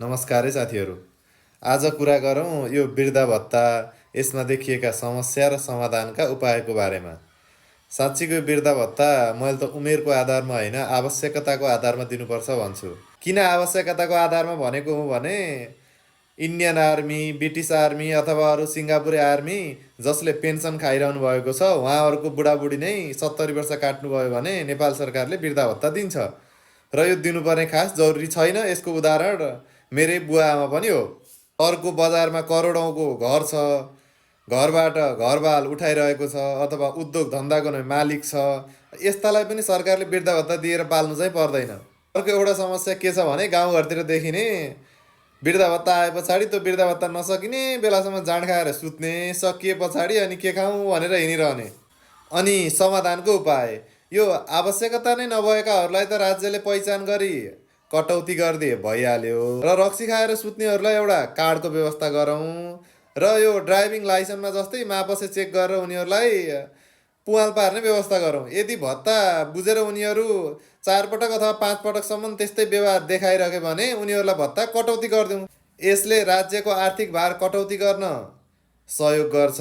नमस्कार है साथीहरू। आज कुरा गरौँ यो वृद्ध भत्ता, यसमा देखिएका समस्या र समाधानका उपायको बारेमा। साँच्चीको वृद्ध भत्ता मैले त उमेरको आधारमा होइन, आवश्यकताको आधारमा दिनुपर्छ भन्छु। किन आवश्यकताको आधारमा भनेको हुँ भने इन्डियन आर्मी, ब्रिटिस आर्मी अथवा अरू सिङ्गापुरे आर्मी जसले पेन्सन खाइरहनु भएको छ, उहाँहरूको बुढाबुढी नै 70 वर्ष काट्नुभयो भने नेपाल सरकारले वृद्ध भत्ता दिन्छ र यो दिनुपर्ने खास जरुरी छैन। यसको उदाहरण मेरै बुवा आमा पनि हो। अर्को बजारमा करोडौँको घर छ, घरबाट घरबाल उठाइरहेको छ अथवा उद्योग धन्दाको नै मालिक छ, यस्तालाई पनि सरकारले वृद्ध भत्ता दिएर पाल्नु चाहिँ पर्दैन। अर्को एउटा समस्या के छ भने गाउँघरतिर देखिने वृद्ध भत्ता आए पछाडि त्यो वृद्ध भत्ता नसकिने बेलासम्म जाँड खाएर सुत्ने, सकिए पछाडि अनि के खाउँ भनेर हिँडिरहने। अनि समाधानको उपाय यो आवश्यकता नै नभएकाहरूलाई त राज्यले पहिचान गरी कटौती गरिदिए भइहाल्यो र रक्सी खाएर सुत्नेहरूलाई एउटा कार्डको व्यवस्था गरौँ र यो ड्राइभिङ लाइसेन्समा जस्तै मापसे चेक गरेर उनीहरूलाई पुवाल पार्ने व्यवस्था गरौँ। यदि भत्ता बुझेर उनीहरू 4 पटक अथवा 5 पटकसम्म त्यस्तै व्यवहार देखाइरह्यो भने उनीहरूलाई भत्ता कटौती गरिदिउँ। यसले राज्यको आर्थिक भार कटौती गर्न सहयोग गर्छ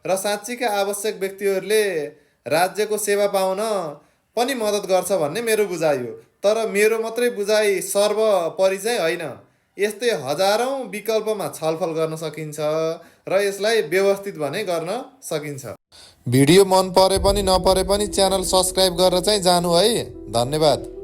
र साँच्चीका आवश्यक व्यक्तिहरूले राज्यको सेवा पाउन पनि मद्दत गर्छ भन्ने मेरो बुझाइ हो। तर मेरो मात्रै बुझाइ सर्वोपरि चाहिँ होइन। यस्तै हजारौँ विकल्पमा छलफल गर्न सकिन्छ र यसलाई व्यवस्थित भने गर्न सकिन्छ। भिडियो मन परे पनि नपरे पनि च्यानल सब्सक्राइब गरेर चाहिँ जानु है। धन्यवाद।